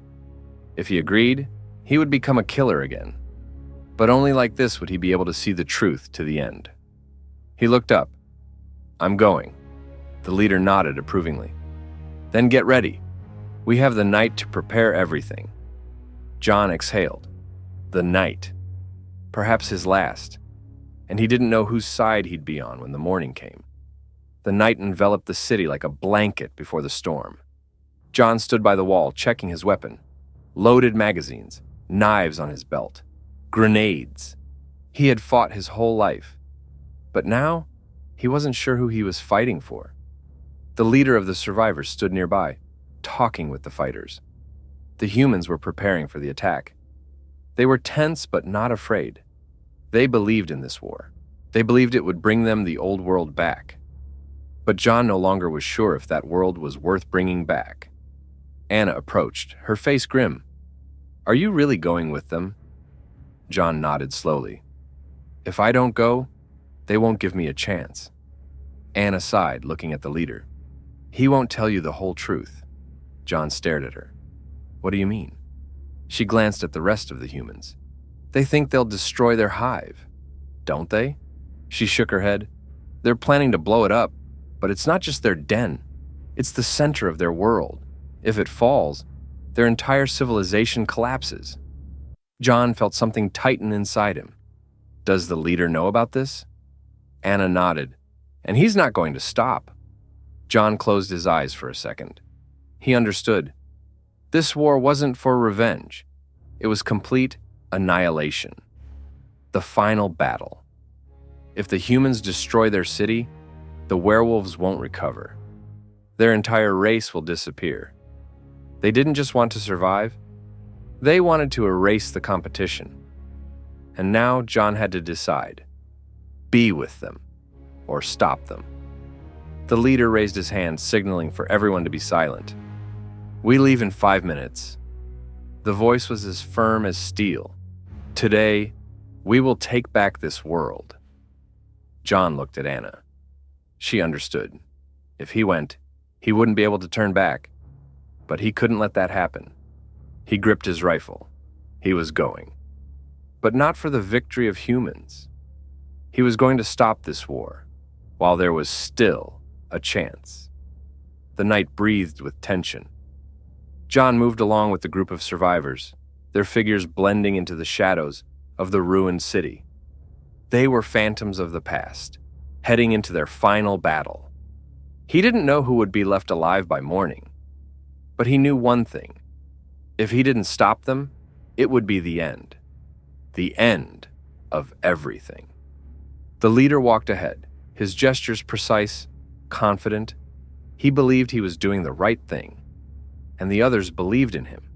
If he agreed, he would become a killer again. But only like this would he be able to see the truth to the end. He looked up. I'm going. The leader nodded approvingly. Then get ready. We have the night to prepare everything. John exhaled. The night. Perhaps his last. And he didn't know whose side he'd be on when the morning came. The night enveloped the city like a blanket before the storm. John stood by the wall, checking his weapon. Loaded magazines, knives on his belt, grenades. He had fought his whole life. But now, he wasn't sure who he was fighting for. The leader of the survivors stood nearby, talking with the fighters. The humans were preparing for the attack. They were tense but not afraid. They believed in this war. They believed it would bring them the old world back. But John no longer was sure if that world was worth bringing back. Anna approached, her face grim. Are you really going with them? John nodded slowly. If I don't go, they won't give me a chance. Anna sighed, looking at the leader. He won't tell you the whole truth. John stared at her. What do you mean? She glanced at the rest of the humans. They think they'll destroy their hive, don't they? She shook her head. They're planning to blow it up, but it's not just their den. It's the center of their world. If it falls, their entire civilization collapses. John felt something tighten inside him. Does the leader know about this? Anna nodded. And he's not going to stop. John closed his eyes for a second. He understood. This war wasn't for revenge. It was complete annihilation. The final battle. If the humans destroy their city, the werewolves won't recover. Their entire race will disappear. They didn't just want to survive. They wanted to erase the competition. And now John had to decide. Be with them, or stop them. The leader raised his hand, signaling for everyone to be silent. We leave in 5 minutes. The voice was as firm as steel. Today, we will take back this world. John looked at Anna. She understood. If he went, he wouldn't be able to turn back. But he couldn't let that happen. He gripped his rifle. He was going. But not for the victory of humans. He was going to stop this war, while there was still a chance. The night breathed with tension. John moved along with the group of survivors, their figures blending into the shadows of the ruined city. They were phantoms of the past, heading into their final battle. He didn't know who would be left alive by morning, but he knew one thing. If he didn't stop them, it would be the end. The end of everything. The leader walked ahead, his gestures precise, confident. He believed he was doing the right thing, and the others believed in him.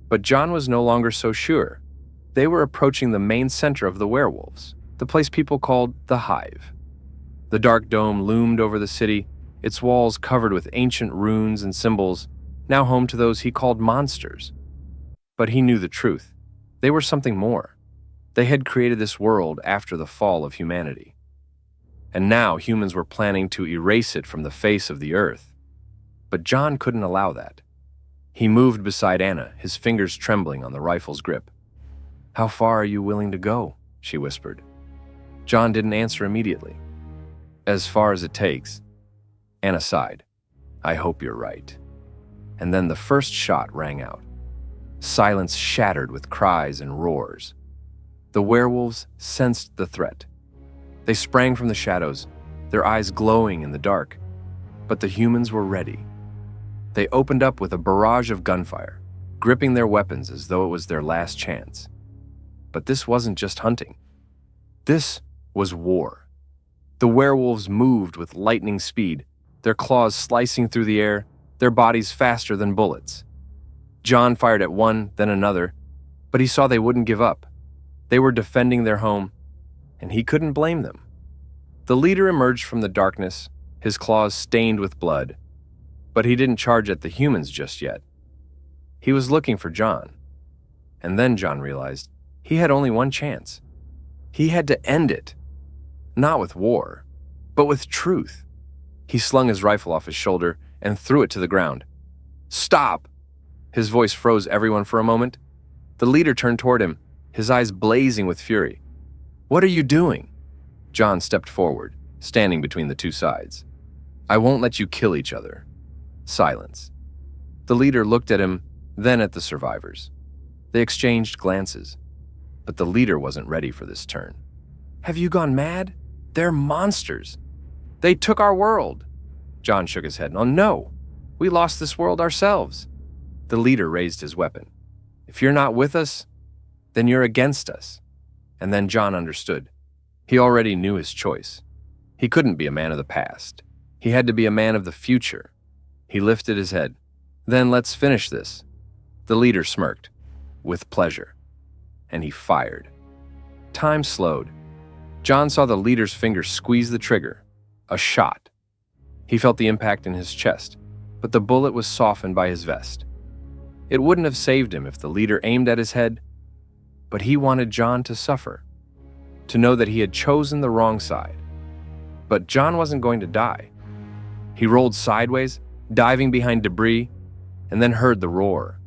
But John was no longer so sure. They were approaching the main center of the werewolves, the place people called the Hive. The dark dome loomed over the city, its walls covered with ancient runes and symbols, now home to those he called monsters. But he knew the truth. They were something more. They had created this world after the fall of humanity. And now humans were planning to erase it from the face of the earth. But John couldn't allow that. He moved beside Anna, his fingers trembling on the rifle's grip. "How far are you willing to go?" she whispered. John didn't answer immediately. "As far as it takes." Anna sighed. "I hope you're right." And then the first shot rang out. Silence shattered with cries and roars. The werewolves sensed the threat. They sprang from the shadows, their eyes glowing in the dark. But the humans were ready. They opened up with a barrage of gunfire, gripping their weapons as though it was their last chance. But this wasn't just hunting. This was war. The werewolves moved with lightning speed, their claws slicing through the air, their bodies faster than bullets. John fired at one, then another, but he saw they wouldn't give up. They were defending their home, and he couldn't blame them. The leader emerged from the darkness, his claws stained with blood, but he didn't charge at the humans just yet. He was looking for John. And then John realized he had only one chance. He had to end it, not with war, but with truth. He slung his rifle off his shoulder and threw it to the ground. "Stop!" His voice froze everyone for a moment. The leader turned toward him, his eyes blazing with fury. "What are you doing?" John stepped forward, standing between the two sides. "I won't let you kill each other." Silence. The leader looked at him, then at the survivors. They exchanged glances, but the leader wasn't ready for this turn. "Have you gone mad? They're monsters. They took our world." John shook his head. "Oh, no. We lost this world ourselves." The leader raised his weapon. "If you're not with us, then you're against us." And then John understood. He already knew his choice. He couldn't be a man of the past. He had to be a man of the future. He lifted his head. "Then let's finish this." The leader smirked. "With pleasure." And he fired. Time slowed. John saw the leader's fingers squeeze the trigger. A shot. He felt the impact in his chest, but the bullet was softened by his vest. It wouldn't have saved him if the leader aimed at his head, but he wanted John to suffer, to know that he had chosen the wrong side. But John wasn't going to die. He rolled sideways, diving behind debris, and then heard the roar.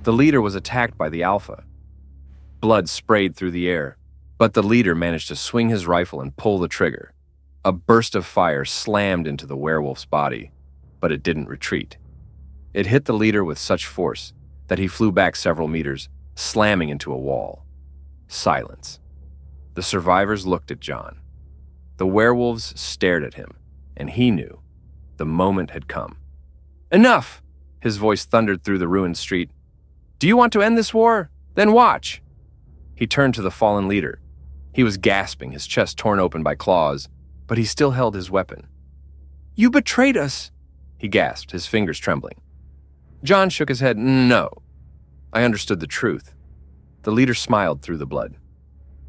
The leader was attacked by the alpha. Blood sprayed through the air, but the leader managed to swing his rifle and pull the trigger. A burst of fire slammed into the werewolf's body, but it didn't retreat. It hit the leader with such force that he flew back several meters, slamming into a wall. Silence. The survivors looked at John. The werewolves stared at him, and he knew the moment had come. "Enough!" His voice thundered through the ruined street. "Do you want to end this war? Then watch!" He turned to the fallen leader. He was gasping, his chest torn open by claws, but he still held his weapon. "You betrayed us!" he gasped, his fingers trembling. John shook his head. "No. I understood the truth." The leader smiled through the blood.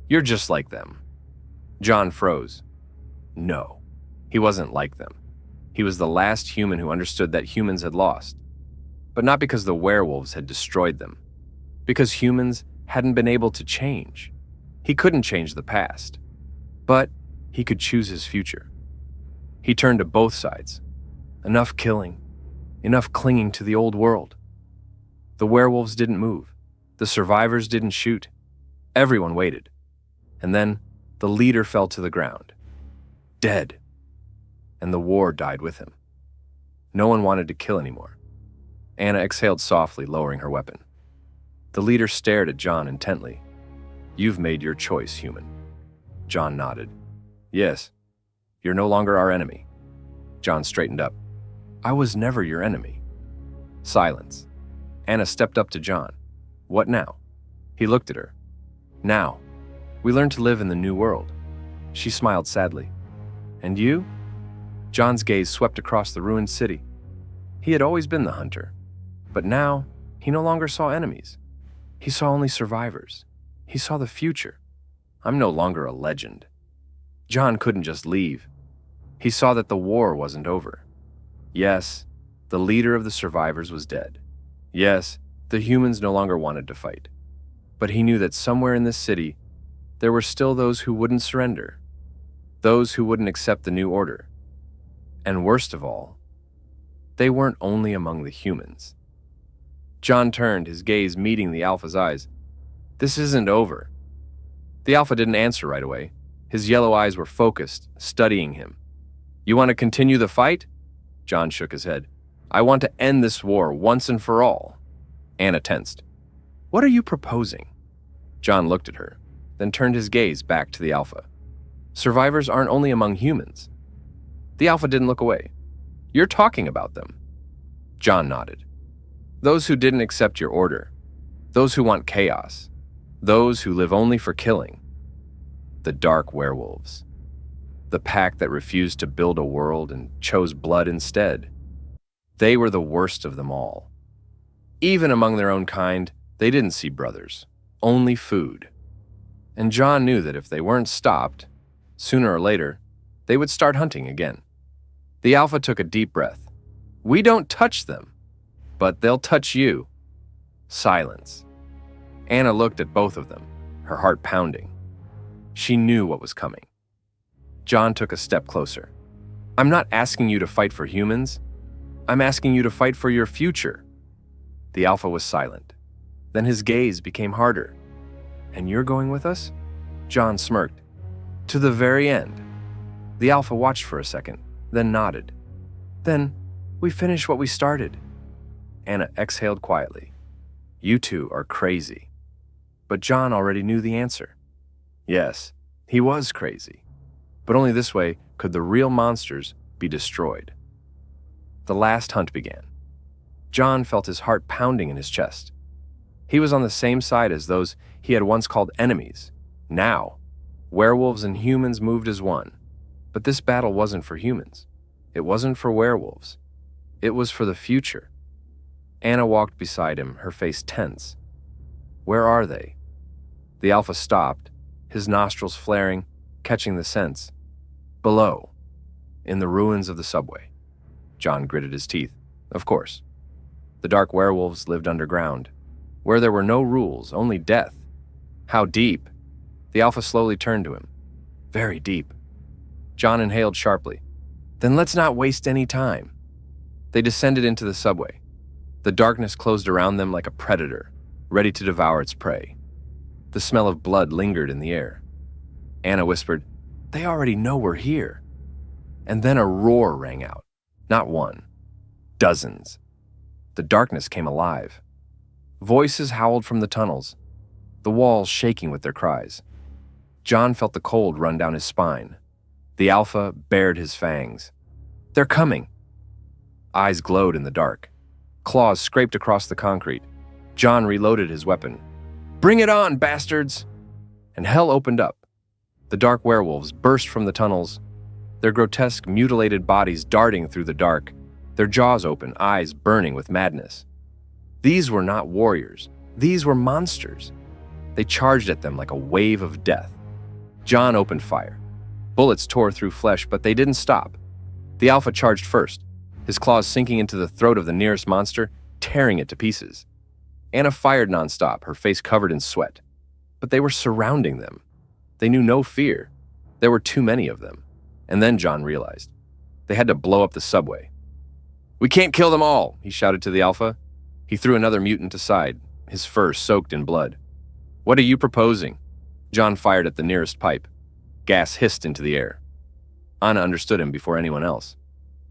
"You're just like them. John froze. No, he wasn't like them. He was the last human who understood that humans had lost. But not because the werewolves had destroyed them. Because humans hadn't been able to change. He couldn't change the past. But he could choose his future. He turned to both sides. Enough killing. Enough clinging to the old world. The werewolves didn't move. The survivors didn't shoot. Everyone waited. And then the leader fell to the ground. Dead. And the war died with him. No one wanted to kill anymore. Anna exhaled softly, lowering her weapon. The leader stared at John intently. You've made your choice, human. John nodded. Yes, you're no longer our enemy. John straightened up. I was never your enemy. Silence. Anna stepped up to John. What now? He looked at her. Now, we learn to live in the new world. She smiled sadly. And you? John's gaze swept across the ruined city. He had always been the hunter, but now he no longer saw enemies. He saw only survivors. He saw the future. I'm no longer a legend. John couldn't just leave. He saw that the war wasn't over. Yes, the leader of the survivors was dead. Yes, the humans no longer wanted to fight. But he knew that somewhere in this city, there were still those who wouldn't surrender. Those who wouldn't accept the new order. And worst of all, they weren't only among the humans. John turned, his gaze meeting the Alpha's eyes. This isn't over. The Alpha didn't answer right away. His yellow eyes were focused, studying him. You want to continue the fight? John shook his head. I want to end this war once and for all. Anna tensed. What are you proposing? John looked at her, then turned his gaze back to the Alpha. Survivors aren't only among humans. The Alpha didn't look away. You're talking about them. John nodded. Those who didn't accept your order. Those who want chaos. Those who live only for killing. The dark werewolves. The pack that refused to build a world and chose blood instead. They were the worst of them all. Even among their own kind, they didn't see brothers, only food. And John knew that if they weren't stopped, sooner or later, they would start hunting again. The Alpha took a deep breath. We don't touch them, but they'll touch you. Silence. Anna looked at both of them, her heart pounding. She knew what was coming. John took a step closer. I'm not asking you to fight for humans. I'm asking you to fight for your future. The Alpha was silent. Then his gaze became harder. And you're going with us? John smirked. To the very end. The Alpha watched for a second, then nodded. Then, we finish what we started. Anna exhaled quietly. You two are crazy. But John already knew the answer. Yes, he was crazy. But only this way could the real monsters be destroyed. The last hunt began. John felt his heart pounding in his chest. He was on the same side as those he had once called enemies. Now, werewolves and humans moved as one. But this battle wasn't for humans. It wasn't for werewolves. It was for the future. Anna walked beside him, her face tense. Where are they? The Alpha stopped, his nostrils flaring, catching the scents. Below, in the ruins of the subway. John gritted his teeth. Of course. The dark werewolves lived underground, where there were no rules, only death. How deep? The Alpha slowly turned to him. Very deep. John inhaled sharply. Then let's not waste any time. They descended into the subway. The darkness closed around them like a predator, ready to devour its prey. The smell of blood lingered in the air. Anna whispered, They already know we're here. And then a roar rang out. Not one. Dozens. The darkness came alive. Voices howled from the tunnels, the walls shaking with their cries. John felt the cold run down his spine. The Alpha bared his fangs. They're coming. Eyes glowed in the dark. Claws scraped across the concrete. John reloaded his weapon. Bring it on, bastards! And hell opened up. The dark werewolves burst from the tunnels, their grotesque, mutilated bodies darting through the dark, their jaws open, eyes burning with madness. These were not warriors. These were monsters. They charged at them like a wave of death. John opened fire. Bullets tore through flesh, but they didn't stop. The Alpha charged first, his claws sinking into the throat of the nearest monster, tearing it to pieces. Anna fired nonstop, her face covered in sweat. But they were surrounding them. They knew no fear. There were too many of them. And then John realized. They had to blow up the subway. "We can't kill them all," he shouted to the Alpha. He threw another mutant aside, his fur soaked in blood. "What are you proposing?" John fired at the nearest pipe. Gas hissed into the air. Anna understood him before anyone else.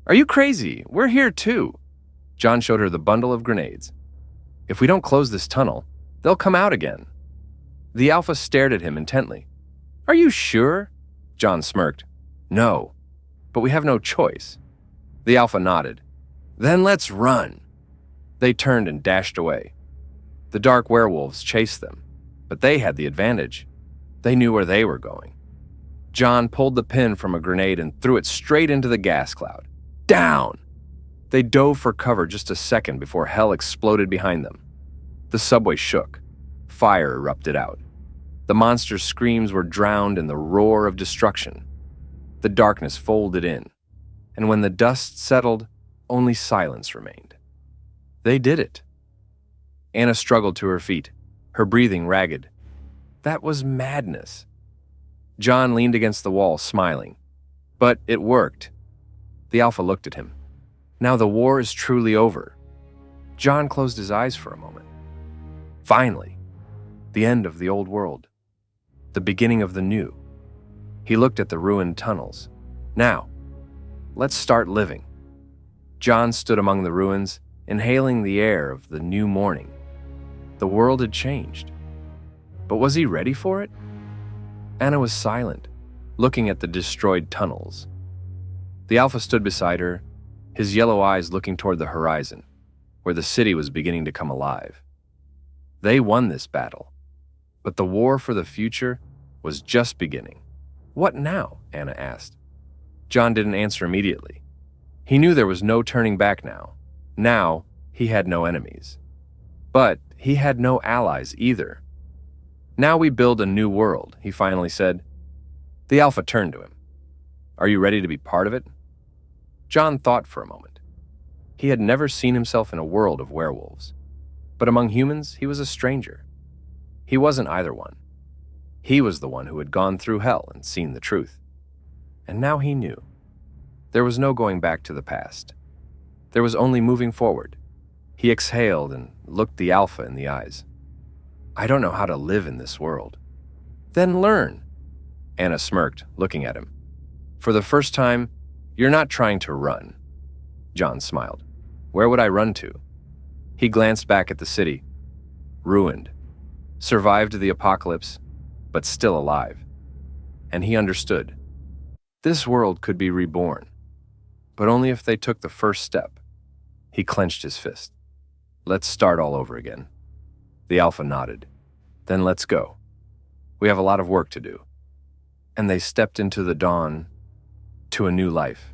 "Are you crazy? We're here too." John showed her the bundle of grenades. "If we don't close this tunnel, they'll come out again." The Alpha stared at him intently. "Are you sure?" John smirked. "No, but we have no choice." The Alpha nodded. "Then let's run." They turned and dashed away. The dark werewolves chased them, but they had the advantage. They knew where they were going. John pulled the pin from a grenade and threw it straight into the gas cloud. Down! They dove for cover just a second before hell exploded behind them. The subway shook. Fire erupted out. The monster's screams were drowned in the roar of destruction. The darkness folded in, and when the dust settled, only silence remained. They did it. Anna struggled to her feet, her breathing ragged. That was madness. John leaned against the wall, smiling. But it worked. The Alpha looked at him. Now the war is truly over. John closed his eyes for a moment. Finally, the end of the old world. The beginning of the new. He looked at the ruined tunnels. Now, let's start living. John stood among the ruins, inhaling the air of the new morning. The world had changed. But was he ready for it? Anna was silent, looking at the destroyed tunnels. The Alpha stood beside her, his yellow eyes looking toward the horizon, where the city was beginning to come alive. They won this battle, but the war for the future was just beginning. "What now?" Anna asked. John didn't answer immediately. He knew there was no turning back now. Now, he had no enemies. But he had no allies either. "Now we build a new world," he finally said. The Alpha turned to him. "Are you ready to be part of it?" John thought for a moment. He had never seen himself in a world of werewolves. But among humans, he was a stranger. He wasn't either one. He was the one who had gone through hell and seen the truth. And now he knew. There was no going back to the past. There was only moving forward. He exhaled and looked the Alpha in the eyes. "I don't know how to live in this world." "Then learn." Anna smirked, looking at him. "For the first time, you're not trying to run." John smiled. "Where would I run to?" He glanced back at the city. Ruined. Survived the apocalypse, but still alive. And he understood. This world could be reborn, but only if they took the first step. He clenched his fist. "Let's start all over again." The Alpha nodded. "Then let's go. We have a lot of work to do." And they stepped into the dawn, to a new life.